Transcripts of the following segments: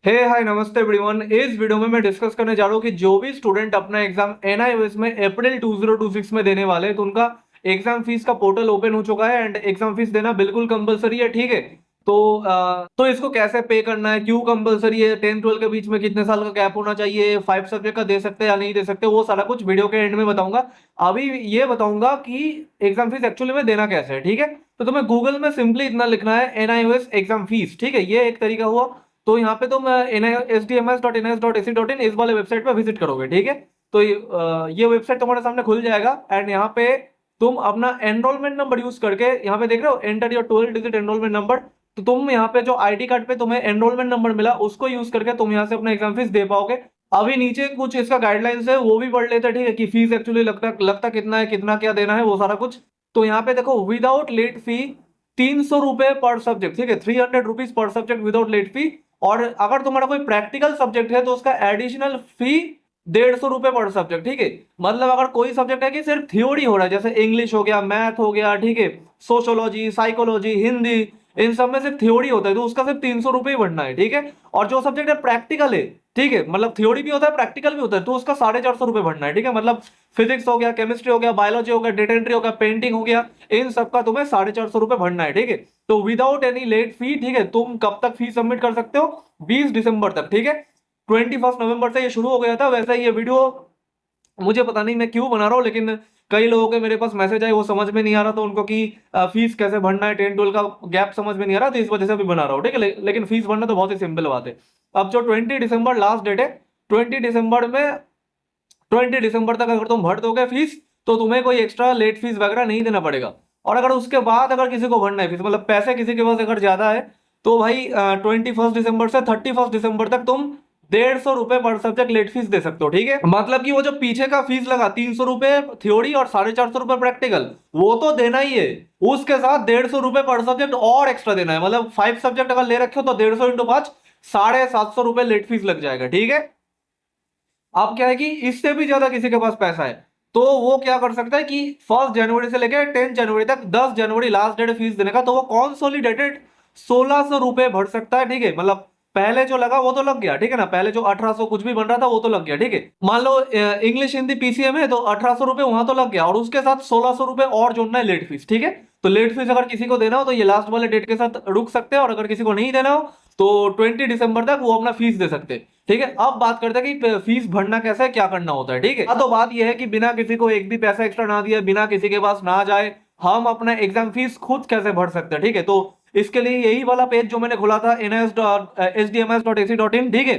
हे हाय नमस्ते एवरीवन। इस वीडियो में मैं डिस्कस करने जा रहा हूँ कि जो भी स्टूडेंट अपना एग्जाम एनआईओएस में अप्रैल 2026 में देने वाले हैं तो उनका एग्जाम फीस का पोर्टल ओपन हो चुका है एंड एग्जाम फीस देना बिल्कुल कंपलसरी है। ठीक है, तो इसको कैसे पे करना है, क्यों कंपलसरी है, 10-12 के बीच में कितने साल का गैप होना चाहिए, 5 सब्जेक्ट का दे सकते हैं या नहीं दे सकते, वो सारा कुछ वीडियो के एंड में बताऊंगा। अभी ये बताऊंगा कि एग्जाम फीस एक्चुअली में देना कैसे है। ठीक है, तो तुम्हें गूगल में सिंपली इतना लिखना है एनआईओएस एग्जाम फीस। ठीक है, ये एक तरीका हुआ। तो यहाँ पे तुम sdms.nis.ac.in इस वाले वेबसाइट पे विजिट करोगे। ठीक है, तो ये वेबसाइट तुम्हारे सामने खुल जाएगा एंड यहाँ पे तुम अपना एनरोलमेंट नंबर यूज करके, यहाँ पे देख रहे हो enter your 12 digit enrolment number. तो तुम यहाँ पे जो आईडी कार्ड पे तुम्हें एनरोलमेंट नंबर मिला उसको यूज करके तुम यहाँ से अपना एग्जाम फीस दे पाओगे। अभी नीचे कुछ इसका गाइडलाइंस है वो भी पढ़ लेते हैं। ठीक है, कि फीस एक्चुअली लगता कितना है, कितना क्या देना है, वो सारा कुछ। तो यहाँ पे देखो विदाउट लेट फी 300 रुपए पर सब्जेक्ट। ठीक है, 300 rupees per subject without late fee. और अगर तुम्हारा कोई प्रैक्टिकल सब्जेक्ट है तो उसका एडिशनल फी 150 रुपए पर सब्जेक्ट। ठीक है, मतलब अगर कोई सब्जेक्ट है कि सिर्फ थ्योरी हो रहा है, जैसे इंग्लिश हो गया, मैथ हो गया, ठीक है, सोशोलॉजी, साइकोलॉजी, हिंदी, इन सब में सिर्फ थ्योरी होता है तो उसका सिर्फ 300 रुपए ही भरना है। ठीक है, और जो सब्जेक्ट है प्रैक्टिकल है, ठीक है, मतलब थ्योरी भी होता है प्रैक्टिकल भी होता है, तो उसका 450 रुपए भरना है। ठीक है, मतलब फिजिक्स हो गया, केमिस्ट्री हो गया, बायोलॉजी हो गया, डेटा एंट्री हो गया, पेंटिंग हो गया, इन सबका तुम्हें 450 रुपए भरना है। ठीक है, तो विदाउट एनी लेट फी। ठीक है, तुम कब तक फीस सबमिट कर सकते हो? 20 दिसंबर तक। ठीक है, 21 नवंबर से ये शुरू हो गया था। वैसे ये वीडियो मुझे पता नहीं मैं क्यों बना रहा हूँ, लेकिन कई लोगों के मेरे पास मैसेज आए, वो समझ में नहीं आ रहा था उनको कि फीस कैसे भरना है, 10-12 का गैप समझ में नहीं आ रहा, तो इस वजह से भी बना रहा हूँ। ठीक है, लेकिन फीस भरना तो बहुत ही सिंपल बात है। अब जो 20 दिसंबर लास्ट डेट है, 20 दिसंबर में 20 दिसंबर तक अगर तुम भर दोगे फीस तो तुम्हें कोई एक्स्ट्रा लेट फीस वगैरह नहीं देना पड़ेगा। और अगर उसके बाद अगर किसी को भरना है फीस, मतलब पैसे किसी के पास अगर ज्यादा है, तो भाई 21 दिसंबर से 31 दिसंबर तक तुम 150 रुपए पर सब्जेक्ट लेट फीस दे सकते हो। ठीक है, मतलब कि वो जो पीछे का फीस लगा 300 रुपए थ्योरी और 450 रुपए प्रैक्टिकल, वो तो देना ही है। उसके साथ 150 रुपए पर सब्जेक्ट और एक्स्ट्रा देना है। मतलब 5 सब्जेक्ट अगर ले रखे हो तो 150 इंटू 5 750 रुपए लेट फीस लग जाएगा। ठीक है, अब क्या है कि इससे भी ज्यादा किसी के पास पैसा है तो वो क्या कर सकता है कि 1 जनवरी से लेकर 10 जनवरी तक, 10 जनवरी लास्ट डेट फीस देने का, तो वो कंसोलिडेटेड 1600 रुपए भर सकता है। ठीक है, मतलब पहले जो लगा वो तो लग गया, ठीक है ना, पहले जो 1800 कुछ भी बन रहा था वो तो लग गया। ठीक है, मान लो इंग्लिश हिंदी पीसीएम है तो 1800 रुपए वहां तो लग गया, और उसके साथ 1600 रुपए और जोड़ना है लेट फीस। ठीक है, तो लेट फीस अगर किसी को देना हो तो ये लास्ट वाले डेट के साथ रुक सकते हैं, और अगर किसी को नहीं देना हो तो 20 दिसंबर तक वो अपना फीस दे सकते हैं। ठीक है, अब बात करते हैं कि फीस भरना कैसे है, क्या करना होता है। ठीक है, तो बात यह है कि बिना किसी को एक भी पैसा एक्स्ट्रा ना दिए, बिना किसी के पास ना जाए, हम अपना एग्जाम फीस खुद कैसे भर सकते हैं। ठीक है, तो इसके लिए यही वाला पेज जो मैंने खोला था nis.sdms.ac.in। ठीक है,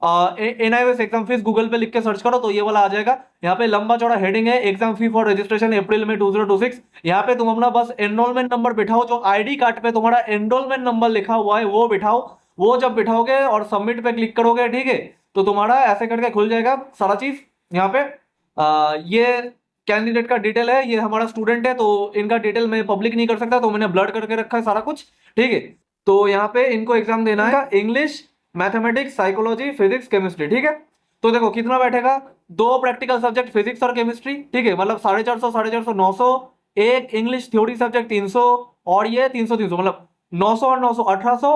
एनआईओएस एग्जाम फीस गूगल पे लिख के सर्च करो तो ये वाला आ जाएगा। यहाँ पे लंबा चौड़ा हेडिंग है, एग्जाम फी फॉर रजिस्ट्रेशन अप्रैल में 2026। यहाँ पे तुम अपना बस एनरोलमेंट नंबर बिठाओ, जो आईडी कार्ड पे तुम्हारा एनरोलमेंट नंबर लिखा हुआ है वो बिठाओ। वो जब बिठाओगे और सबमिट पे क्लिक करोगे, ठीक है, तो तुम्हारा ऐसे करके खुल जाएगा सारा चीज। यहाँ पे ये कैंडिडेट का डिटेल है, ये हमारा स्टूडेंट है तो इनका डिटेल मैं पब्लिक नहीं कर सकता, तो मैंने ब्लर करके रखा है सारा कुछ। ठीक है, तो यहाँ पे इनको एग्जाम देना है English, mathematics, psychology, physics, chemistry. ठीक है, तो देखो कितना बैठेगा, 2 प्रैक्टिकल सब्जेक्ट फिजिक्स और केमिस्ट्री। ठीक है, मतलब 450, 900, एक इंग्लिश थ्योरी सब्जेक्ट 300, और ये 300, मतलब 900 और 900 1800,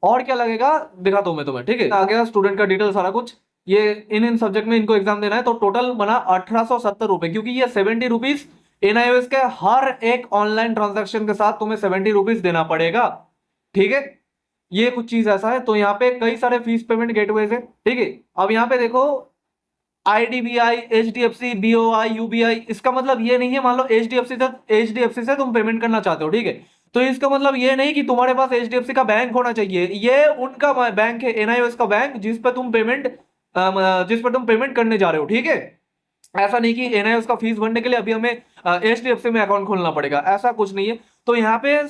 और क्या लगेगा दिखाता हूं मैं तुम्हें। ठीक है, आ गया स्टूडेंट का डिटेल सारा कुछ। ये इन सब्जेक्ट में इनको एग्जाम देना है तो टोटल बना 1870 रुपए, क्योंकि ये 70 रुपीज एनआईओएस के हर एक ऑनलाइन ट्रांजेक्शन के साथ तुम्हें 70 रुपीज देना पड़ेगा। ठीक है, ये कुछ चीज ऐसा है। तो यहाँ पे कई सारे फीस पेमेंट गेटवेज है। ठीक है, अब यहाँ पे देखो आईडीबीआई, एचडीएफसी, बीओआई, यूबीआई, इसका मतलब ये नहीं है मान लो एचडीएफसी से तुम पेमेंट करना चाहते हो। ठीक है, तो इसका मतलब ये नहीं कि तुम्हारे पास एचडीएफसी का बैंक होना चाहिए, ये उनका बैंक है, एनआईओएस का बैंक, जिस पर तुम पेमेंट करने जा रहे हो। ठीक है, ऐसा नहीं कि एनआईओएस का फीस भरने के लिए अभी हमें एचडीएफसी में अकाउंट खोलना पड़ेगा, ऐसा कुछ नहीं है। तो यहाँ पे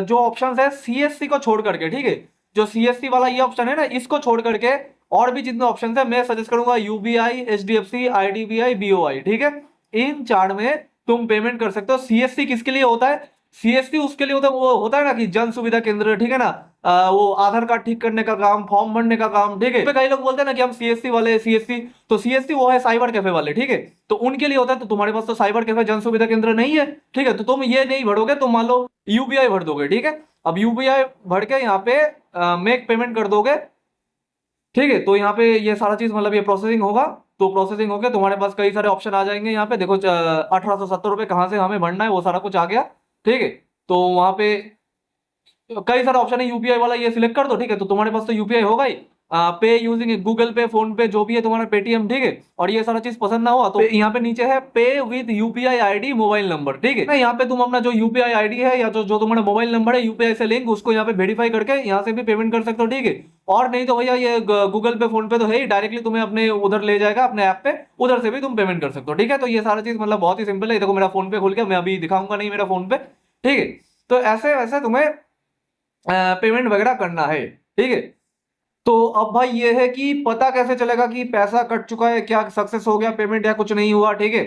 जो ऑप्शन है सीएससी को छोड़ करके, ठीक है, जो सीएससी वाला ये ऑप्शन है ना, इसको छोड़ करके और भी जितने ऑप्शन है मैं सजेस्ट करूंगा यूबीआई, एचडीएफसी, आईडीबीआई, बीओआई। ठीक है, इन 4 में तुम पेमेंट कर सकते हो। सीएससी किसके लिए होता है? सीएससी उसके लिए होता है, वो होता है ना कि जन सुविधा केंद्र, ठीक है ना, वो आधार कार्ड ठीक करने का काम, फॉर्म भरने का काम। ठीक है, तो कई लोग बोलते हैं ना कि हम सीएससी वाले, सीएससी, तो सीएससी वो है साइबर कैफे वाले। ठीक है, तो उनके लिए होता है। तो तुम्हारे पास तो साइबर कैफे जन सुविधा केंद्र नहीं है, ठीक है, तो तुम ये नहीं भरोगे, तुम मान लो यूपीआई भर दोगे। ठीक है, अब यूपीआई भर के यहाँ पे मेक पेमेंट कर दोगे, ठीक है। तो यहाँ पे ये सारा चीज मतलब ये प्रोसेसिंग होगा, तो प्रोसेसिंग होके तुम्हारे पास कई सारे ऑप्शन आ जाएंगे। यहाँ पे देखो 1870 रुपये कहाँ से हमें भरना है वो सारा कुछ आ गया। ठीक है, तो वहां पे कई सारे ऑप्शन है, यूपीआई वाला ये सिलेक्ट कर दो। ठीक है, तो तुम्हारे पास तो यूपीआई होगा ही, पे यूजिंग गूगल पे, फोन पे, जो भी है तुम्हारा, पेटीएम। ठीक है, और ये सारा चीज पसंद ना हुआ तो यहाँ पे नीचे है पे with UPI ID mobile number. ठीक है ना, यहाँ पे तुम अपना जो यूपीआई आईडी है या जो जो तुम्हारा मोबाइल नंबर है यूपीआई से लिंक, उसको यहाँ पे वेरीफाई करके यहाँ से भी पेमेंट कर सकते हो। ठीक है, और नहीं तो भैया ये गूगल पे, फोन पे तो है ही, डायरेक्टली तुम्हें अपने उधर ले जाएगा अपने ऐप पे, उधर से भी तुम पेमेंट कर सकते हो। ठीक है, तो ये सारा चीज मतलब बहुत ही सिंपल है। देखो मेरा फोन पे खुल गया, मैं अभी दिखाऊंगा नहीं मेरा फोन पे। ठीक है, तो ऐसे वैसे तुम्हें पेमेंट वगैरह करना है। ठीक है, तो अब भाई ये है कि पता कैसे चलेगा कि पैसा कट चुका है, क्या सक्सेस हो गया पेमेंट या कुछ नहीं हुआ। ठीक है,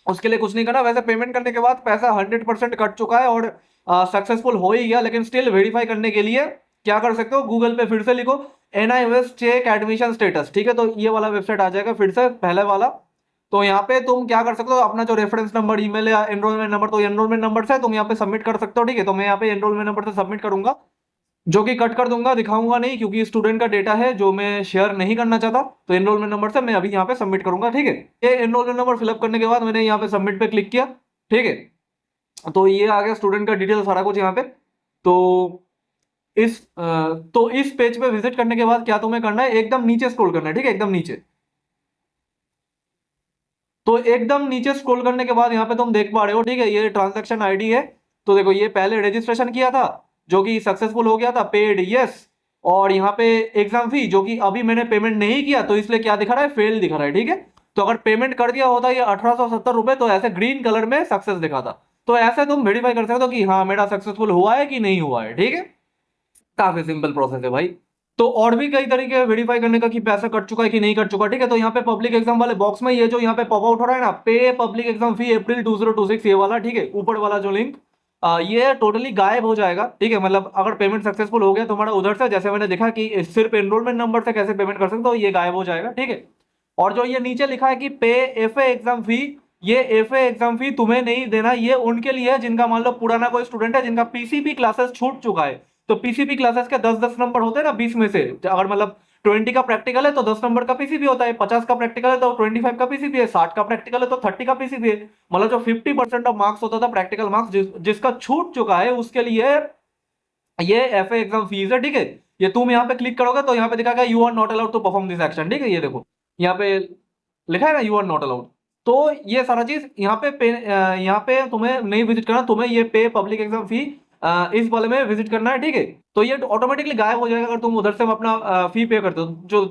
उसके लिए कुछ नहीं करना। वैसे पेमेंट करने के बाद पैसा 100% कट चुका है और सक्सेसफुल हो ही गया, लेकिन स्टिल वेरीफाई करने के लिए क्या कर सकते हो, गूगल पे फिर से लिखो NIOS चेक एडमिशन स्टेटस। ठीक है, तो ये वाला वेबसाइट आ जाएगा फिर से पहले वाला। तो यहाँ पे तुम क्या कर सकते हो, अपना जो रेफरेंस नंबर, ईमेल या एनरोलमेंट नंबर, तो एनरोलमेंट नंबर से तुम यहाँ पे सबमिट कर सकते हो। ठीक है, तो मैं यहाँ पे एनरोलमेंट नंबर से सबमिट करूंगा, जो कि कट कर दूंगा, दिखाऊंगा नहीं, क्योंकि स्टूडेंट का डेटा है जो मैं शेयर नहीं करना चाहता। तो एनरोलमेंट नंबर से मैं अभी यहाँ पे सबमिट करूंगा। ठीक है, ये एनरोलमेंट नंबर फिलअप करने के बाद मैंने यहाँ पे सबमिट पे क्लिक किया। ठीक है, तो ये आ गया स्टूडेंट का डिटेल सारा कुछ यहाँ पे। तो इस पेज पे विजिट करने के बाद क्या तुम्हें करना है, एकदम नीचे स्क्रॉल करना है। ठीक है, एकदम नीचे, तो एकदम नीचे स्क्रॉल करने के बाद यहाँ पे तुम देख पा रहे हो। ठीक है, ये ट्रांजैक्शन आईडी है। तो देखो ये पहले रजिस्ट्रेशन किया था जो कि सक्सेसफुल हो गया था, पेड यस। और यहाँ पे एग्जाम फी जो कि अभी मैंने पेमेंट नहीं किया, तो इसलिए क्या दिखा रहा है, फेल दिखा रहा है। ठीक है, तो अगर पेमेंट कर दिया होता ये 1870 रुपए, तो ऐसे ग्रीन कलर में सक्सेस दिखा था। तो ऐसे तुम वेरीफाई कर सकते हो कि हाँ मेरा सक्सेसफुल हुआ है कि नहीं हुआ है। ठीक है, काफी सिंपल प्रोसेस है भाई। तो और भी कई तरीके हैं वेरीफाई करने का कि पैसा कट चुका है कि नहीं कट चुका। ठीक है, तो यहाँ पे पब्लिक एग्जाम वाले बॉक्स में ये जो यहाँ पे पॉप आउट हो रहा है ना, पे पब्लिक एग्जाम फी अप्रैल 2026, ये वाला। ठीक है, ऊपर वाला जो लिंक, ये टोटली गायब हो जाएगा। ठीक है, मतलब अगर पेमेंट सक्सेसफुल हो गया तुम्हारा उधर से, जैसे मैंने देखा कि सिर्फ एनरोलमेंट नंबर से कैसे पेमेंट कर सकते हो, ये गायब हो जाएगा। ठीक है, और जो ये नीचे लिखा है कि पे एफए एग्जाम फी, ये एफए एग्जाम फी तुम्हें नहीं देना, ये उनके लिए है जिनका मान लो पुराना कोई स्टूडेंट है जिनका पीसीपी क्लासेस छूट चुका है। तो पीसीपी क्लासेस के 10-10 नंबर होते हैं ना 20 में से, अगर मतलब 20 का प्रैक्टिकल है तो 10 नंबर का पीसीपी होता है, 50 का प्रैक्टिकल है तो 25 का पीसीपी है, 60 का प्रैक्टिकल है तो 30 का पीसीपी है। मतलब जो 50% ऑफ मार्क्स होता था प्रैक्टिकल मार्क्स, जिसका छूट चुका है उसके लिए ये एफए एग्जाम फीस है। ठीक है, ये तुम यहाँ पे क्लिक करोगे तो यहाँ पे दिखाएगा you are not allowed to perform this action. ठीक है, ये देखो यहाँ पे लिखा है ना यू आर नॉट अलाउड। तो ये सारा चीज यहाँ पे तुम्हें नहीं विजिट करना, तुम्हें ये पे पब्लिक एग्जाम फी इस वाले में विजिट करना है। ठीक है, तो ये ऑटोमेटिकली गायब हो जाएगा अगर तुम उधर से अपना फी पे करते हो, जो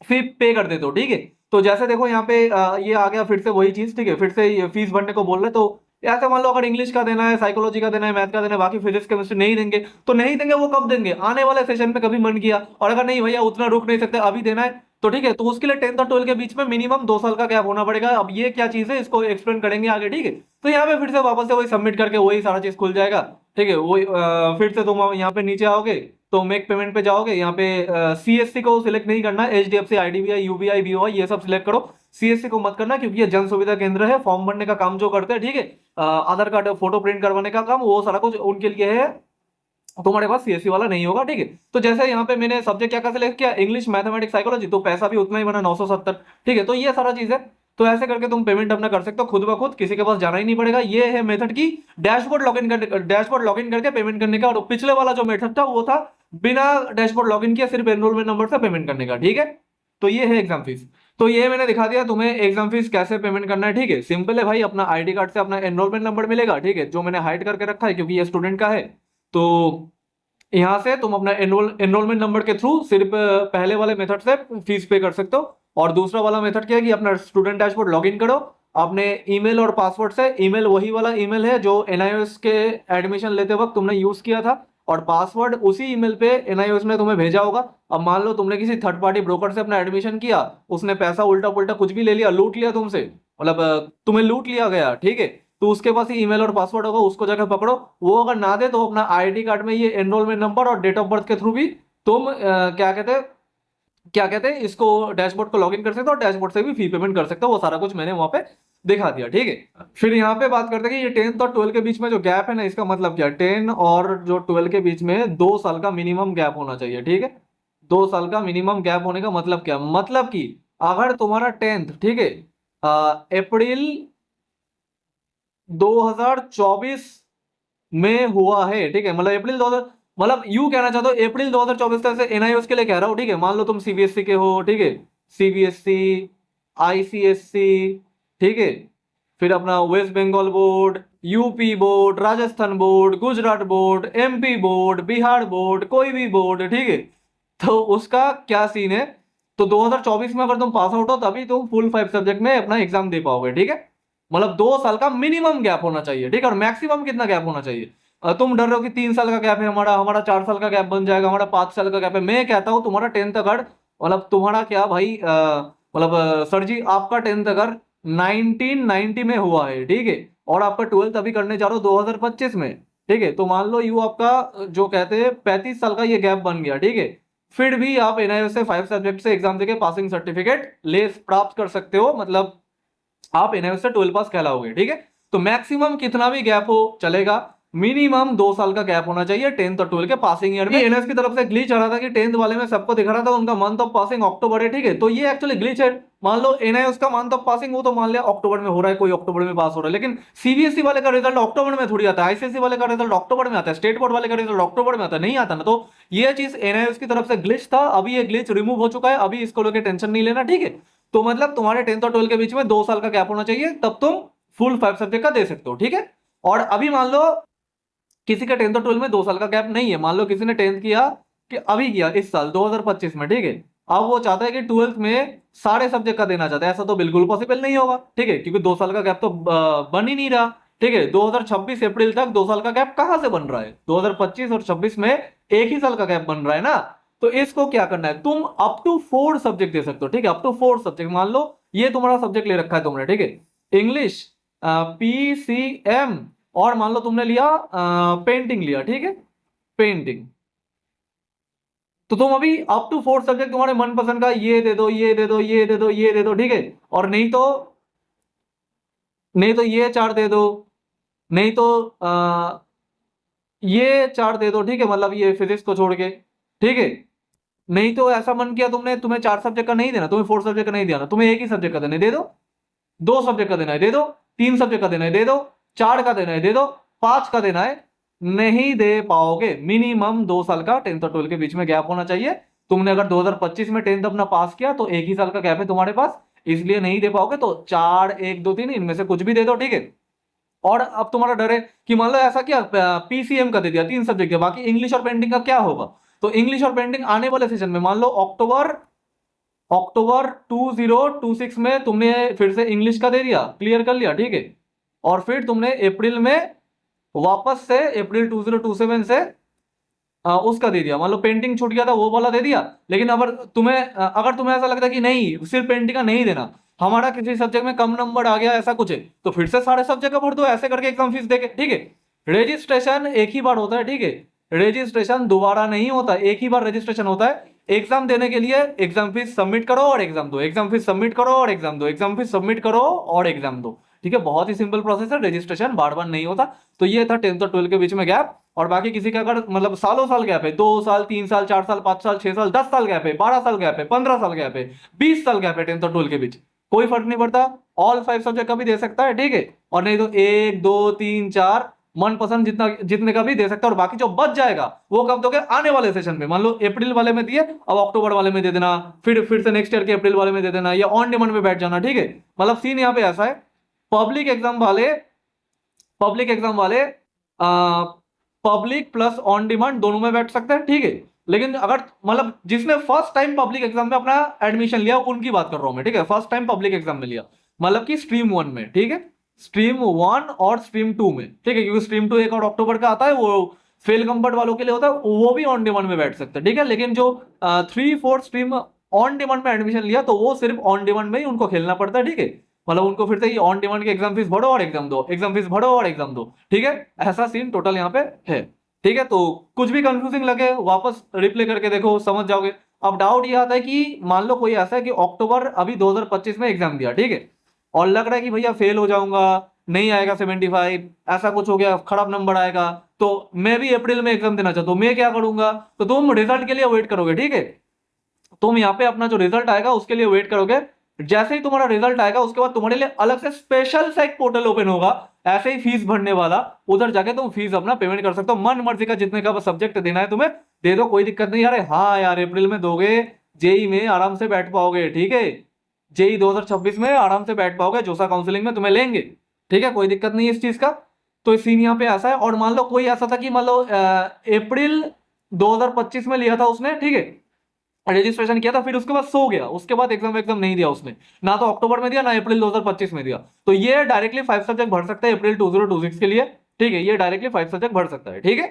फी पे कर देते हो। ठीक है, तो जैसे देखो यहाँ पे ये आ गया फिर से वही चीज। ठीक है, फिर से ये फीस भरने को बोल रहे, तो ऐसे मान लो अगर इंग्लिश का देना है, साइकोलॉजी का देना है, मैथ का देना है, बाकी फिजिक्स केमिस्ट्री नहीं देंगे तो नहीं देंगे। वो कब देंगे, आने वाले सेशन पे कभी मन किया। और अगर नहीं भैया उतना रुक नहीं सकते, अभी देना है, तो ठीक है, तो उसके लिए 10th और 12 के बीच में मिनिमम 2 साल का गैप होना पड़ेगा। अब ये क्या चीज है इसको एक्सप्लेन करेंगे आगे। ठीक है, तो यहाँ पे फिर से वापस से वही सबमिट करके वही सारा चीज खुल जाएगा। ठीक है, वही फिर से तुम यहाँ पे नीचे आओगे तो मेक पेमेंट पे जाओगे, यहाँ पे CSC को सिलेक्ट नहीं करना, HDFC, IDBI, UBI, BOI ये सब सिलेक्ट करो। CSC को मत करना क्योंकि ये जन सुविधा केंद्र है, फॉर्म भरने का काम जो करते हैं। ठीक है, आधार कार्ड फोटो प्रिंट करवाने का काम, वो सारा कुछ उनके लिए है, तुम्हारे पास CSC वाला नहीं होगा। ठीक है, तो जैसे यहाँ पे मैंने सब्जेक्ट क्या क्या सिलेक्ट किया, इंग्लिश, मैथमेटिक्स, साइकोलॉजी, तो पैसा भी उतना ही बना 970। ठीक है, तो ये सारा चीज है। तो ऐसे करके तुम पेमेंट अपना कर सकते हो खुद ब खुद, किसी के पास जाना ही नहीं पड़ेगा। ये है मेथड की डैशबोर्ड लॉगिन करके पेमेंट करने का। और पिछले वाला जो मेथड था वो था बिना डैशबोर्ड लॉगिन किया, सिर्फ एनरोलमेंट नंबर से पेमेंट करने का। ठीक है, तो ये है एग्जाम फीस। तो ये मैंने दिखा दिया तुम्हें एग्जाम फीस कैसे पेमेंट करना है। ठीक है, सिंपल है भाई, अपना आईडी कार्ड से अपना एनरोलमेंट नंबर मिलेगा। ठीक है, जो मैंने हाइड करके रखा है क्योंकि ये स्टूडेंट का है। तो यहाँ से तुम अपना एनरोलमेंट नंबर के थ्रू सिर्फ पहले वाले मेथड से फीस पे कर सकते हो। और दूसरा वाला मेथड क्या है कि अपना स्टूडेंट डैशबोर्ड लॉगिन करो अपने ईमेल और पासवर्ड से। ईमेल वही वाला ईमेल है जो NIOS के एडमिशन लेते वक्त तुमने यूज किया था, और पासवर्ड उसी ईमेल पे NIOS ने तुम्हें भेजा होगा। अब मान लो तुमने किसी थर्ड पार्टी ब्रोकर से अपना एडमिशन किया, उसने पैसा उल्टा पुल्टा कुछ भी ले लिया, लूट लिया तुमसे, मतलब तुम्हें लूट लिया गया। ठीक है, तो उसके पास ही ईमेल और पासवर्ड होगा, उसको जाकर पकड़ो। वो अगर ना दे तो अपना आईडी कार्ड में ये एनरोलमेंट नंबर और डेट ऑफ बर्थ के थ्रू भी तुम क्या कहते हैं इसको, डैशबोर्ड को लॉगिन कर सकते हो और डैशबोर्ड से भी फी पेमेंट कर सकते हो। वो सारा कुछ मैंने वहां पे दिखा दिया। ठीक है, फिर यहाँ पे बात करते हैं कि ये 10th और 12 के बीच में जो गैप है ना, इसका मतलब क्या है, 10 और जो 12 के बीच में 2 साल का मिनिमम गैप होना चाहिए। ठीक है, 2 साल का मिनिमम गैप होने का मतलब क्या, मतलब कि अगर तुम्हारा टेंथ, ठीक है, अप्रैल 2024 में हुआ है, ठीक है, मतलब अप्रैल 2000, मतलब यू कहना चाहते हो अप्रैल 2024 तक से एनआईओएस के लिए कह रहा हूँ, ठीक है। मान लो तुम सीबीएसई के हो, ठीक है, सीबीएसई, आईसीएसई, ठीक है, फिर अपना West Bengal board, UP board, Rajasthan board, Gujarat board, MP board, Bihar board, कोई भी बोर्ड, ठीक है, तो उसका क्या सीन है। तो 2024 में अगर तुम पास आउट हो तभी तुम फुल 5 सब्जेक्ट में अपना एग्जाम दे पाओगे, ठीक है। मतलब 2 साल का मिनिमम गैप होना चाहिए, ठीक है। और मैक्सिमम कितना गैप होना चाहिए, तुम डर रहे हो कि 3 साल का गैप है हमारा, हमारा 4 साल का गैप बन जाएगा, हमारा 5 साल का गैप है। मैं कहता हूं तुम्हारा टेंथ अगर, मतलब तुम्हारा क्या भाई, मतलब सर जी आपका टेंथ अगर 1990 में हुआ है, ठीक है, और आपका ट्वेल्थ अभी करने जा रहे हो 2025 में, ठीक है, तो मान लो यू आपका जो कहते हैं 35 साल का ये गैप बन गया, ठीक है। फिर भी आप एनआईओ से 5 सब्जेक्ट से एग्जाम देके पासिंग सर्टिफिकेट ले प्राप्त कर सकते हो, मतलब आप एनआईओ से 12 पास कहलाओगे, ठीक है। तो मैक्सिमम कितना भी गैप हो चलेगा, मिनिमम 2 साल का गैप होना चाहिए टेंथ और 12 के पासिंग ईयर में। एनएस की तरफ से ग्लिच आ रहा था कि टेंथ वाले में सबको दिख रहा था उनका मंथ ऑफ पासिंग अक्टूबर है, ठीक है, तो ये एक्चुअली ग्लिच है। मान लो एनआईओ का मंथ ऑफ पासिंग वो तो मान लिया अक्टूबर में हो रहा है, कोई अक्टूबर में पास हो रहा है, लेकिन सीबीएसई वाले का रिजल्ट अक्टूबर में थोड़ी आता है, आईसीएसई वाले का रिजल्ट अक्टूबर में आता है, स्टेट बोर्ड वाले का रिजल्ट अक्टूबर में आता है, नहीं आता ना। तो ये चीज एनआईओ की तरफ से ग्लिच था, अभी ये ग्लिच रिमूव हो चुका है, अभी इसको लेकर टेंशन नहीं लेना, ठीक है। तो मतलब तुम्हारे टेंथ और 12 के बीच में 2 साल का गैप होना चाहिए, तब तुम फुल 5 सब्जेक्ट का दे सकते हो, ठीक है। और अभी मान लो किसी का टेंथ और 12 में 2 साल का गैप नहीं है, मान लो किसी ने टेंथ किया कि अभी किया इस साल 2025 में, ठीक है, अब वो चाहता है कि ट्वेल्थ में सारे सब्जेक्ट का देना चाहता है, ऐसा तो बिल्कुल पॉसिबल नहीं होगा, ठीक है, क्योंकि 2 साल का गैप तो बन ही नहीं रहा, ठीक है। 2026 अप्रैल तक 2 साल का गैप कहां से बन रहा है, 2025 और 26 में एक ही साल का गैप बन रहा है ना। तो इसको क्या करना है, तुम अप टू 4 सब्जेक्ट दे सकते हो, ठीक है, अप टू 4 सब्जेक्ट। मान लो ये तुम्हारा सब्जेक्ट ले रखा है तुमने, ठीक है, इंग्लिश, पीसीएम, और मान लो तुमने लिया पेंटिंग लिया, ठीक है, पेंटिंग, तो तुम अभी अप टू 4 सब्जेक्ट तुम्हारे मनपसंद का ये दे दो, ये दे दो, ये दे दो, ये दे दो, ठीक है। और नहीं तो ये 4 दे दो, नहीं तो ये 4 दे दो, ठीक है, मतलब ये फिजिक्स को छोड़ के, ठीक है। नहीं तो ऐसा मन किया तुमने, तुम्हें 4 सब्जेक्ट का नहीं देना, तुम्हें 4 सब्जेक्ट का नहीं देना, तुम्हें एक ही सब्जेक्ट का देना है, दे दो। 2 सब्जेक्ट का देना है दे दो, 3 सब्जेक्ट का देना है दे दो, 4 का देना है दे दो, 5 का देना है, नहीं दे पाओगे। मिनिमम 2 साल का टेंथ और 12 के बीच में गैप होना चाहिए। तुमने अगर 2025 में टेंथ अपना पास किया तो एक ही साल का गैप है तुम्हारे पास, इसलिए नहीं दे पाओगे। तो 4, 1, 2, 3 इनमें से कुछ भी दे दो, ठीक है। और अब तुम्हारा डर है कि मान लो ऐसा क्या, पीसीएम का दे दिया 3 सब्जेक्ट है, बाकी इंग्लिश और पेंटिंग का क्या होगा। तो इंग्लिश और पेंटिंग आने वाले सेशन में, मान लो अक्टूबर अक्टूबर 2026 में तुमने फिर से इंग्लिश का दे दिया, क्लियर कर लिया, ठीक है। और फिर तुमने अप्रैल में वापस से अप्रैल 2027 से उसका दे दिया, मान लो पेंटिंग छूट गया था वो वाला दे दिया। लेकिन अगर तुम्हें ऐसा लगता है कि नहीं सिर्फ पेंटिंग का नहीं देना, हमारा किसी सब्जेक्ट में कम नंबर आ गया ऐसा कुछ है, तो फिर से सारे सब्जेक्ट का भर दो, ऐसे करके एग्जाम फीस देके, ठीक है। रजिस्ट्रेशन एक ही बार होता है, ठीक है, रजिस्ट्रेशन दोबारा नहीं होता, एक ही बार रजिस्ट्रेशन होता है। एग्जाम देने के लिए एग्जाम फीस सबमिट करो और एग्जाम दो, एग्जाम फीस सबमिट करो और एग्जाम दो, एग्जाम फीस सबमिट करो और एग्जाम दो, ठीक है। बहुत ही सिंपल प्रोसेस है, रजिस्ट्रेशन बार बार नहीं होता। तो ये था टेंथ और 12 के बीच में गैप। और बाकी किसी का अगर मतलब सालों साल गैप है, 2 साल, 3 साल, 4 साल, 5 साल, 6 साल, 10 साल गैप है, 12 साल गैप है, 15 साल गैप है, 20 साल गैप है टेंथ और 12 के बीच, कोई फर्क नहीं पड़ता, ऑल 5 सब्जेक्ट का भी दे सकता है, ठीक है। और नहीं तो 1, 2, 3, 4 मनपसंद जितने का भी दे सकता है। और बाकी जो बच जाएगा वो कब दोगे, आने वाले सेशन में। मान लो अप्रैल वाले में दिए, अब अक्टूबर वाले में दे देना, फिर से नेक्स्ट ईयर के अप्रैल वाले में दे देना, या ऑन डिमांड में बैठ जाना, ठीक है। मतलब सीन यहाँ पे ऐसा है, पब्लिक एग्जाम वाले पब्लिक प्लस ऑन डिमांड दोनों में बैठ सकते हैं, ठीक है। लेकिन अगर मतलब जिसने फर्स्ट टाइम पब्लिक एग्जाम में अपना एडमिशन लिया उनकी बात कर रहा हूं मैं, ठीक है, फर्स्ट टाइम पब्लिक एग्जाम में लिया, मतलब कि स्ट्रीम 1 में, ठीक है, स्ट्रीम 1 और स्ट्रीम 2 में, ठीक है, क्योंकि स्ट्रीम 2 1 और अक्टूबर का आता है, वो फेल कंफर्ट वालों के लिए होता है, वो भी ऑन डिमांड में बैठ सकते हैं, ठीक है। लेकिन जो 3-4 स्ट्रीम ऑन डिमांड में एडमिशन लिया तो वो सिर्फ ऑन डिमांड में ही उनको खेलना पड़ता है, ठीक है। मतलब उनको फिर से ही ऑन डिमांड की एग्जाम फीस भरो और एग्जाम दो, एग्जाम फीस भरो और एग्जाम दो, ठीक है। ऐसा सीन टोटल यहाँ पे है, ठीक है। तो कुछ भी कंफ्यूजिंग लगे वापस रिप्ले करके देखो, समझ जाओगे। अब डाउट ये आता है कि मान लो कोई ऐसा है कि अक्टूबर अभी 2025 में एग्जाम दिया, ठीक है, और लग रहा है कि भैया फेल हो जाऊंगा, नहीं आएगा 75, ऐसा कुछ हो गया, खराब नंबर आएगा, तो मैं भी अप्रैल में एग्जाम देना चाहता हूँ, मैं क्या करूंगा, तो तुम रिजल्ट के लिए वेट करोगे, ठीक है। तुम यहाँ पे अपना जो रिजल्ट आएगा उसके लिए वेट करोगे। जैसे ही तुम्हारा रिजल्ट आएगा उसके बाद तुम्हारे लिए अलग से स्पेशल सा एक पोर्टल ओपन होगा, ऐसे ही फीस भरने वाला। उधर जाके तुम फीस अपना पेमेंट कर सकते हो, मन मर्जी का जितने का सब्जेक्ट देना है तुम्हें दे दो, कोई दिक्कत नहीं। यार हाँ यार, अप्रैल में दोगे, जेई में आराम से बैठ पाओगे, ठीक है, जेई 2026 में आराम से बैठ पाओगे, जोसा काउंसलिंग में तुम्हें लेंगे, ठीक है, कोई दिक्कत नहीं है इस चीज का। तो सीन यहाँ पे ऐसा है। और मान लो कोई ऐसा था कि मान लो अप्रैल 2025 में लिया था उसने, ठीक है, रजिस्ट्रेशन किया था, फिर उसके बाद सो गया, उसके बाद एग्जाम नहीं दिया उसने, ना तो अक्टूबर में दिया ना अप्रैल 2025 में दिया, तो ये डायरेक्टली 5 सब्जेक्ट भर सकता है अप्रैल 2026 के लिए, ठीक है, ये डायरेक्टली 5 सब्जेक्ट भर सकता है, ठीक है।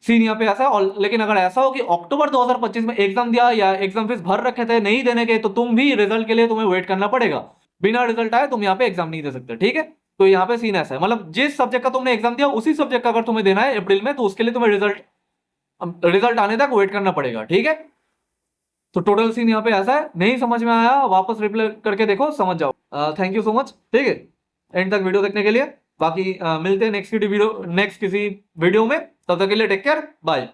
सीन यहाँ पे ऐसा है। और लेकिन अगर ऐसा हो कि अक्टूबर 2025 में एग्जाम दिया या एग्जाम फीस भर रखे थे नहीं देने के, तो तुम भी रिजल्ट के लिए तुम्हें वेट करना पड़ेगा, बिना रिजल्ट आए तुम यहाँ पे एग्जाम नहीं दे सकते, ठीक है। तो यहाँ पे सीन ऐसा है, मतलब जिस सब्जेक्ट का तुमने एग्जाम दिया उसी सब्जेक्ट का अगर तुम्हें देना है अप्रैल में, तो उसके लिए तुम्हें रिजल्ट आने तक वेट करना पड़ेगा, ठीक है। तो टोटल सीन यहाँ पे ऐसा है। नहीं समझ में आया वापस रिप्लाई करके देखो, समझ जाओ। थैंक यू सो मच, ठीक है, एंड तक वीडियो देखने के लिए। बाकी मिलते हैं नेक्स्ट किसी वीडियो में, तब तक के लिए टेक केयर, बाय।